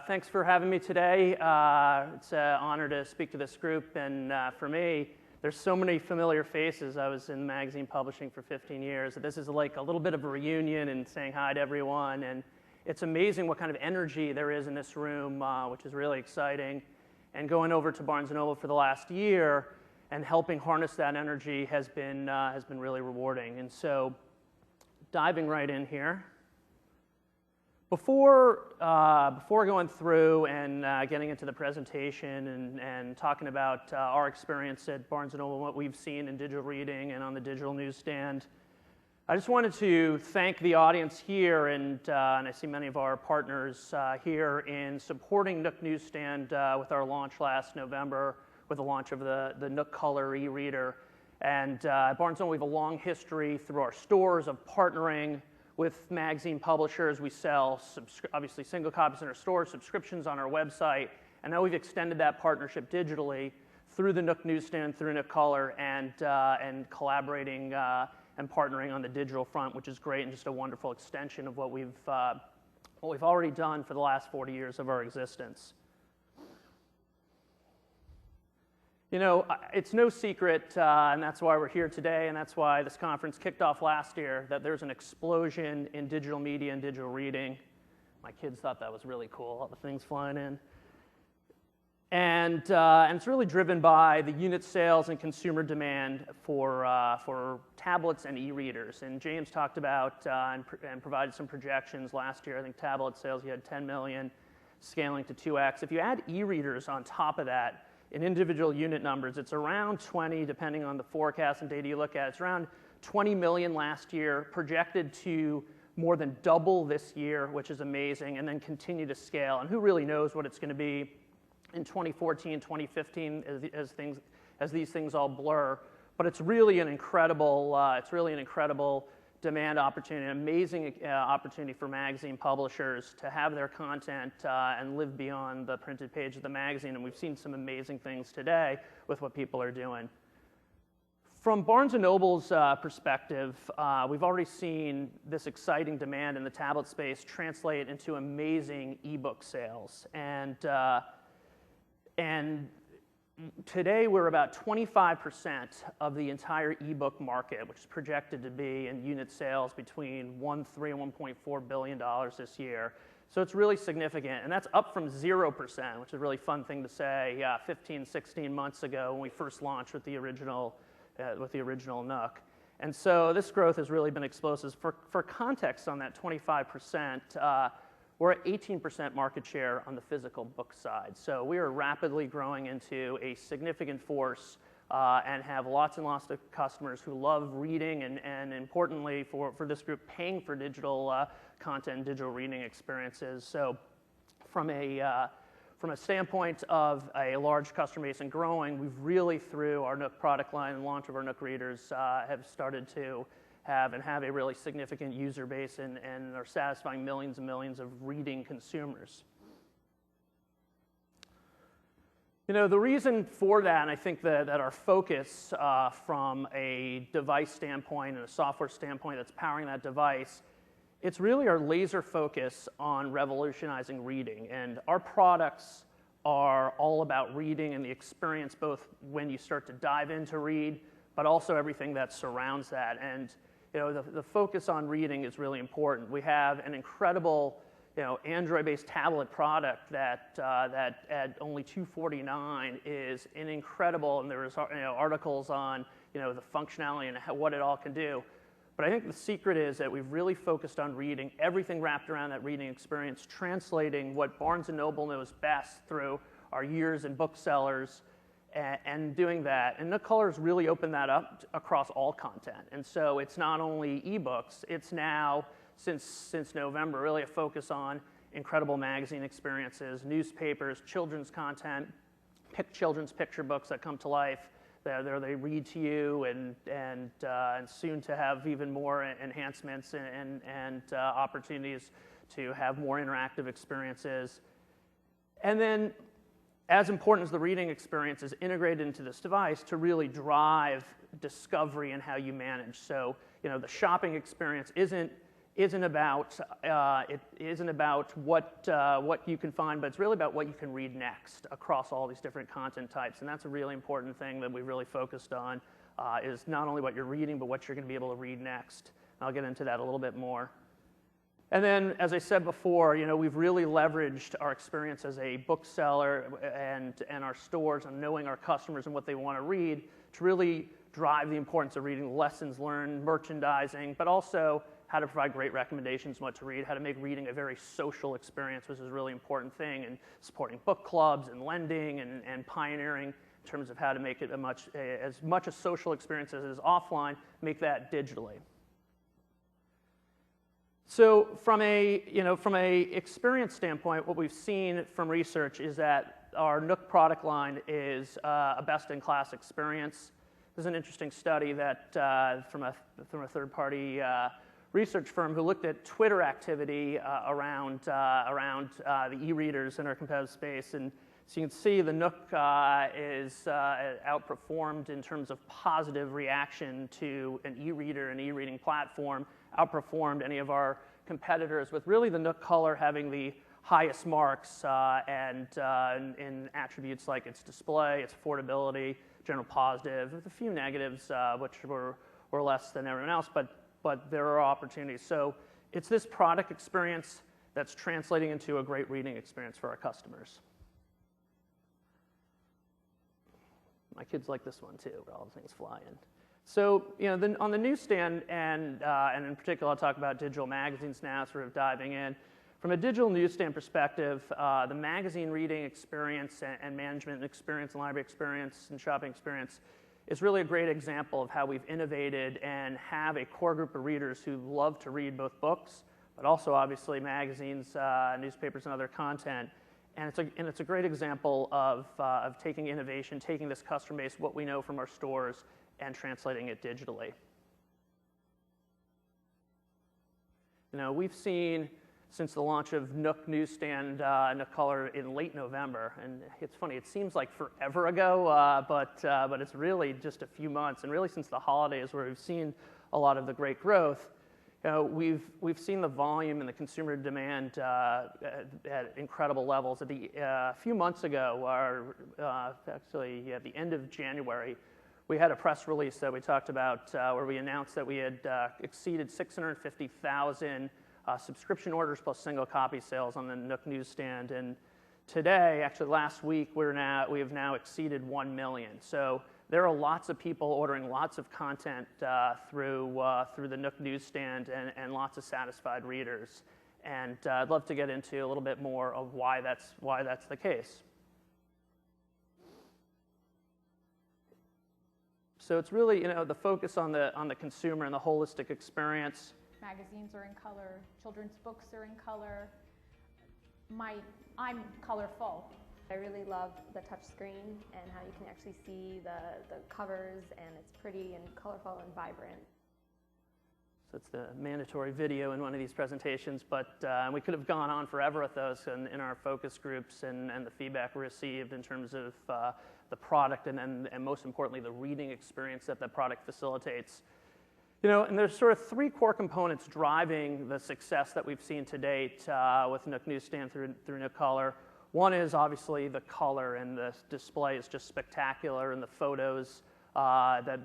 Thanks for having me today. It's an honor to speak to this group, and for me, there's so many familiar faces. I was in magazine publishing for 15 years. This is like a little bit of a reunion and saying hi to everyone, and it's amazing what kind of energy there is in this room, which is really exciting. And going over to Barnes & Noble for the last year and helping harness that energy has been really rewarding. And so, diving right in here. Before going through and getting into the presentation and talking about our experience at Barnes & Noble and what we've seen in digital reading and on the digital newsstand, I just wanted to thank the audience here and I see many of our partners here in supporting Nook Newsstand with our launch last November with the launch of the Nook Color e-reader. And at Barnes & Noble, we have a long history through our stores of partnering with magazine publishers. We sell, obviously, single copies in our stores, subscriptions on our website, and now we've extended that partnership digitally through the Nook Newsstand, through Nook Color, and collaborating and partnering on the digital front, which is great and just a wonderful extension of what we've already done for the last 40 years of our existence. You know, it's no secret, and that's why we're here today, and that's why this conference kicked off last year, that there's an explosion in digital media and digital reading. My kids thought that was really cool, all the things flying in. And it's really driven by the unit sales and consumer demand for tablets and e-readers. And James talked about and provided some projections last year. I think tablet sales, you had 10 million, scaling to 2x. If you add e-readers on top of that, in individual unit numbers, it's around 20, depending on the forecast and data you look at. It's around 20 million last year, projected to more than double this year, which is amazing, and then continue to scale. And who really knows what it's going to be in 2014, 2015, as these things all blur. But it's really an incredible, demand opportunity, an amazing opportunity for magazine publishers to have their content and live beyond the printed page of the magazine. And we've seen some amazing things today with what people are doing. From Barnes & Noble's perspective, we've already seen this exciting demand in the tablet space translate into amazing ebook sales. And today, we're about 25% of the entire ebook market, which is projected to be in unit sales between $1.3 and $1.4 billion this year. So it's really significant, and that's up from 0%, which is a really fun thing to say 15, 16 months ago when we first launched with the original Nook. And so this growth has really been explosive. For context on that 25%, we're at 18% market share on the physical book side. So we are rapidly growing into a significant force and have lots and lots of customers who love reading and importantly for this group, paying for digital content and digital reading experiences. So from a standpoint of a large customer base and growing, we've really, through our Nook product line and launch of our Nook readers, have started to have a really significant user base and are satisfying millions and millions of reading consumers. You know, the reason for that, and I think that our focus from a device standpoint and a software standpoint that's powering that device, it's really our laser focus on revolutionizing reading. And our products are all about reading and the experience, both when you start to dive into read, but also everything that surrounds that. And you know, the focus on reading is really important. We have an incredible, Android-based tablet product that at only $249 is an incredible, and there's articles on the functionality and what it all can do. But I think the secret is that we've really focused on reading, everything wrapped around that reading experience, translating what Barnes & Noble knows best through our years in booksellers, and doing that. And Nook Color has really opened that up across all content. And so it's not only ebooks, it's now, since November, really a focus on incredible magazine experiences, newspapers, children's content, children's picture books that come to life. They read to you, and soon to have even more enhancements and opportunities to have more interactive experiences. And then, as important as the reading experience is integrated into this device to really drive discovery and how you manage. So, the shopping experience isn't isn't about what you can find, but it's really about what you can read next across all these different content types. And that's a really important thing that we really focused on, is not only what you're reading, but what you're going to be able to read next. I'll get into that a little bit more. And then, as I said before, we've really leveraged our experience as a bookseller and our stores and knowing our customers and what they want to read to really drive the importance of reading, lessons learned, merchandising, but also how to provide great recommendations on what to read, how to make reading a very social experience, which is a really important thing, and supporting book clubs and lending and pioneering in terms of how to make it as much a social experience as it is offline, make that digitally. So from a experience standpoint, what we've seen from research is that our Nook product line is a best-in-class experience. There's an interesting study that from a third-party research firm who looked at Twitter activity around the e-readers in our competitive space, and so you can see the Nook is outperformed in terms of positive reaction to an e-reader and e-reading platform, outperformed any of our competitors, with really the Nook color having the highest marks and in attributes like its display, its affordability, general positive, with a few negatives which were less than everyone else, but there are opportunities. So it's this product experience that's translating into a great reading experience for our customers. My kids like this one too, where all the things fly in. So, on the newsstand, and in particular, I'll talk about digital magazines now, sort of diving in. From a digital newsstand perspective, the magazine reading experience and management experience and library experience and shopping experience is really a great example of how we've innovated and have a core group of readers who love to read both books, but also obviously magazines, newspapers, and other content. And it's a great example of taking innovation, taking this customer base, what we know from our stores, and translating it digitally. We've seen, since the launch of Nook Newsstand, Nook Color in late November, and it's funny, it seems like forever ago, but it's really just a few months, and really since the holidays where we've seen a lot of the great growth. We've seen the volume and the consumer demand at incredible levels. A few months ago, actually at the end of January, we had a press release that we talked about where we announced that we had exceeded 650,000 subscription orders plus single copy sales on the Nook Newsstand. And today, actually last week, we have now exceeded 1 million. So there are lots of people ordering lots of content through the Nook Newsstand and lots of satisfied readers. And I'd love to get into a little bit more of why that's the case. So it's really the focus on the consumer and the holistic experience. Magazines are in color, children's books are in color. I'm colorful. I really love the touch screen and how you can actually see the covers, and it's pretty and colorful and vibrant. So it's the mandatory video in one of these presentations, but we could have gone on forever with those in our focus groups and the feedback we received in terms of the product and most importantly, the reading experience that the product facilitates. And there's sort of three core components driving the success that we've seen to date with Nook Newsstand through Nook Color. One is obviously the color, and the display is just spectacular, and the photos that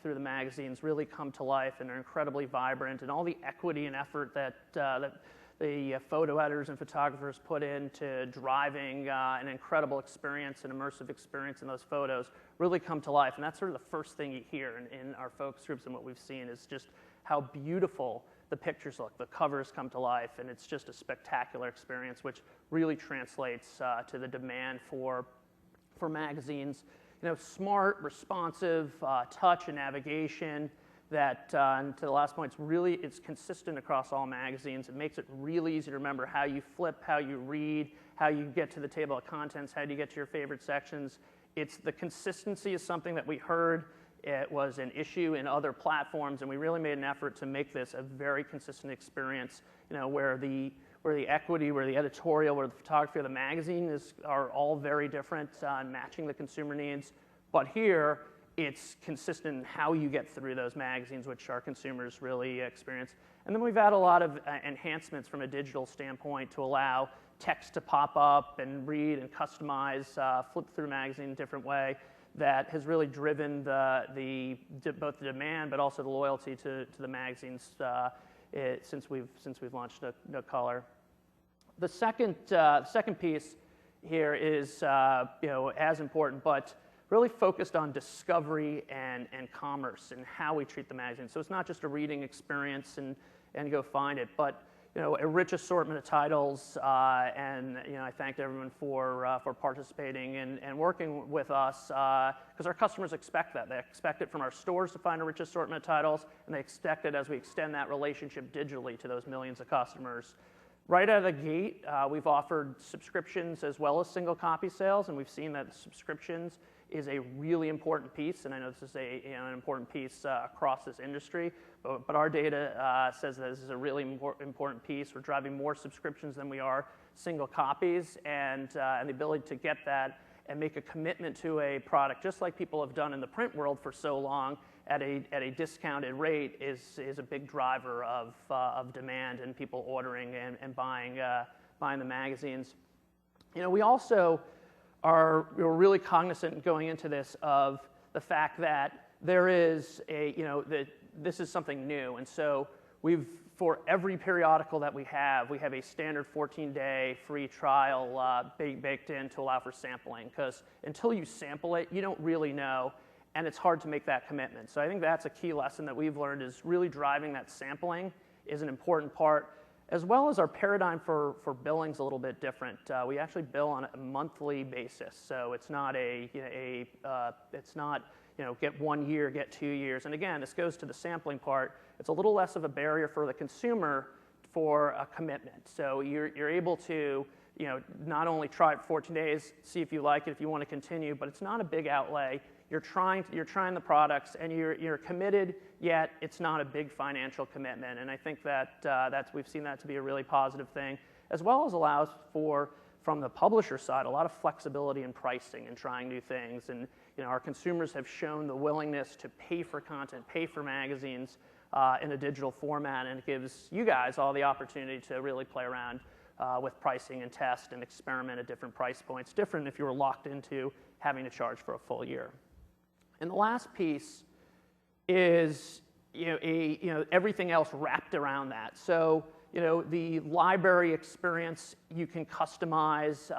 through the magazines really come to life and are incredibly vibrant, and all the equity and effort that the photo editors and photographers put into driving an incredible experience, an immersive experience in those photos really come to life. And that's sort of the first thing you hear in our focus groups, and what we've seen is just how beautiful the pictures look. The covers come to life, and it's just a spectacular experience, which really translates to the demand for magazines. Smart, responsive touch and navigation that, and to the last point, it's consistent across all magazines. It makes it really easy to remember how you flip, how you read, how you get to the table of contents, how do you get to your favorite sections. The consistency is something that we heard it was an issue in other platforms, and we really made an effort to make this a very consistent experience, where the equity, where the editorial, where the photography of the magazine are all very different and matching the consumer needs. But here, it's consistent in how you get through those magazines, which our consumers really experience. And then we've had a lot of enhancements from a digital standpoint to allow text to pop up and read and customize, flip through magazine in a different way that has really driven both the demand but also the loyalty to the magazines since we've launched No Color. The second piece here is as important, but really focused on discovery and commerce and how we treat the magazine. So it's not just a reading experience and go find it, but a rich assortment of titles, and I thanked everyone for participating and working with us because our customers expect that. They expect it from our stores to find a rich assortment of titles, and they expect it as we extend that relationship digitally to those millions of customers. Right out of the gate, we've offered subscriptions as well as single copy sales, and we've seen that subscriptions is a really important piece, and I know this is an important piece across this industry, but our data says that this is a really important piece. We're driving more subscriptions than we are single copies, and the ability to get that and make a commitment to a product, just like people have done in the print world for so long, at a discounted rate is a big driver of demand and people ordering and buying the magazines. We also we're really cognizant going into this of the fact that there is this is something new, and so for every periodical that we have a standard 14-day free trial baked in to allow for sampling, because until you sample it, you don't really know, and it's hard to make that commitment. So I think that's a key lesson that we've learned, is really driving that sampling is an important part, as well as our paradigm for billing's a little bit different. We actually bill on a monthly basis, so it's not get 1 year, get 2 years. And again, this goes to the sampling part. It's a little less of a barrier for the consumer for a commitment. So you're able to not only try it for 14 days, see if you like it, if you want to continue, but it's not a big outlay. You're trying the products, and you're committed, yet it's not a big financial commitment. And I think that we've seen that to be a really positive thing, as well as allows for, from the publisher side, a lot of flexibility in pricing and trying new things. And our consumers have shown the willingness to pay for content, pay for magazines in a digital format, and it gives you guys all the opportunity to really play around with pricing and test and experiment at different price points, different if you were locked into having to charge for a full year. And the last piece is everything else wrapped around that. So the library experience you can customize,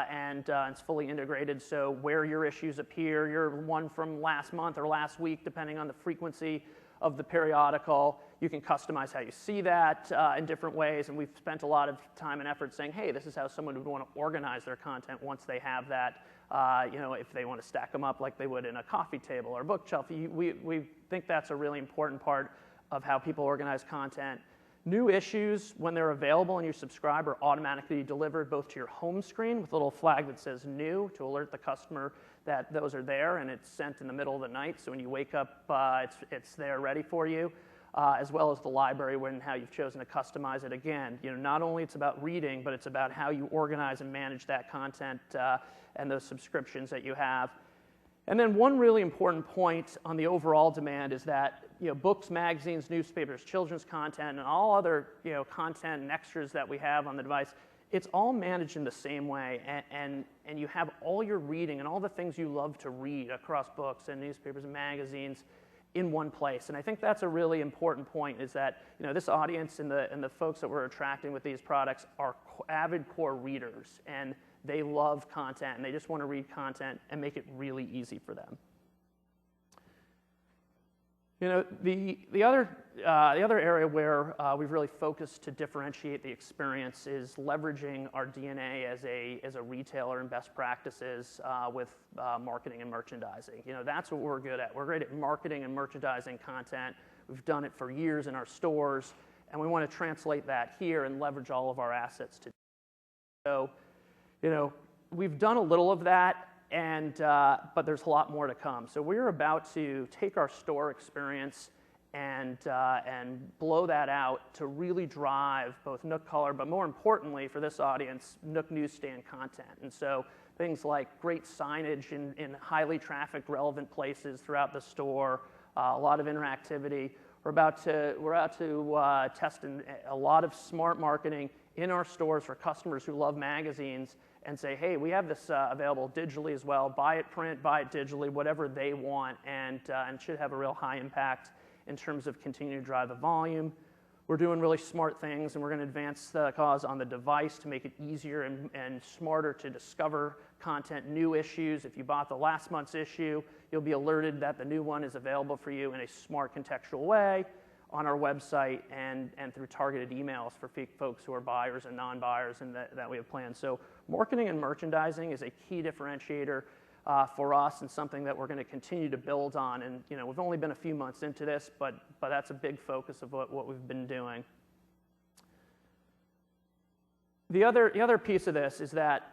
and it's fully integrated. So where your issues appear, your one from last month or last week, depending on the frequency of the periodical, you can customize how you see that in different ways. And we've spent a lot of time and effort saying, hey, this is how someone would want to organize their content once they have that. If they want to stack them up like they would in a coffee table or bookshelf. We think that's a really important part of how people organize content. New issues, when they're available and you subscribe, are automatically delivered both to your home screen with a little flag that says new to alert the customer that those are there, and it's sent in the middle of the night, so when you wake up, it's there ready for you, as well as the library and how you've chosen to customize it. Again, not only it's about reading, but it's about how you organize and manage that content and those subscriptions that you have. And then one really important point on the overall demand is that books, magazines, newspapers, children's content, and all other content and extras that we have on the device, it's all managed in the same way, and you have all your reading and all the things you love to read across books and newspapers and magazines in one place. And I think that's a really important point, is that this audience and the folks that we're attracting with these products are avid core readers, and they love content, and they just want to read content and make it really easy for them. The other area where we've really focused to differentiate the experience is leveraging our DNA as a retailer and best practices with marketing and merchandising. That's what we're good at. We're great at marketing and merchandising content. We've done it for years in our stores, and we want to translate that here and leverage all of our assets to do so. We've done a little of that, but there's a lot more to come. So we're about to take our store experience and blow that out to really drive both Nook Color, but more importantly for this audience, Nook Newsstand content. And so things like great signage in highly trafficked, relevant places throughout the store, a lot of interactivity. We're about to test a lot of smart marketing in our stores for customers who love magazines and say, hey, we have this available digitally as well. Buy it print, buy it digitally, whatever they want, and should have a real high impact in terms of continuing to drive the volume. We're doing really smart things, and we're going to advance the cause on the device to make it easier and smarter to discover content, new issues. If you bought the last month's issue, you'll be alerted that the new one is available for you in a smart, contextual way on our website and through targeted emails for folks who are buyers and non-buyers and that we have planned. So marketing and merchandising is a key differentiator for us and something that we're going to continue to build on. And we've only been a few months into this, but that's a big focus of what we've been doing. The other piece of this is that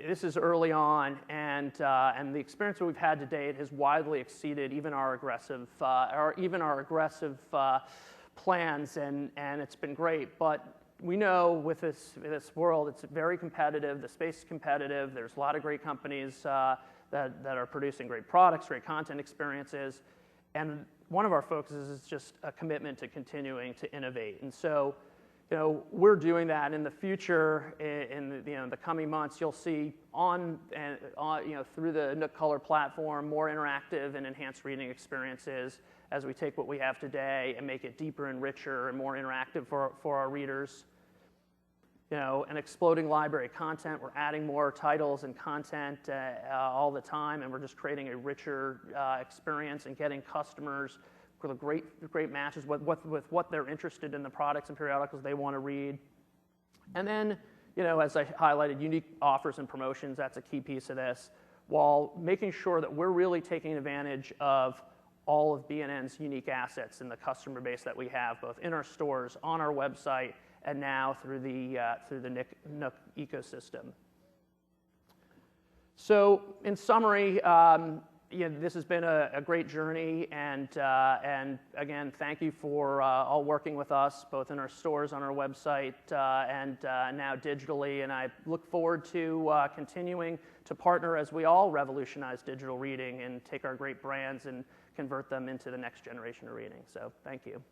this is early on, and the experience that we've had to date has widely exceeded even our aggressive plans, and it's been great. But we know with this world, it's very competitive. The space is competitive. There's a lot of great companies that are producing great products, great content experiences, and one of our focuses is just a commitment to continuing to innovate. And so, we're doing that in the future. In the coming months, you'll see through the Nook Color platform more interactive and enhanced reading experiences as we take what we have today and make it deeper and richer and more interactive for our readers. An exploding library of content. We're adding more titles and content all the time, and we're just creating a richer experience and getting customers with great matches with what they're interested in, the products and periodicals they want to read. And then, as I highlighted, unique offers and promotions, that's a key piece of this, while making sure that we're really taking advantage of all of B&N's unique assets in the customer base that we have, both in our stores, on our website, and now through the Nook ecosystem. So, in summary, this has been a great journey, and again, thank you for all working with us, both in our stores, on our website, and now digitally. And I look forward to continuing to partner as we all revolutionize digital reading and take our great brands and convert them into the next generation of reading. So, thank you.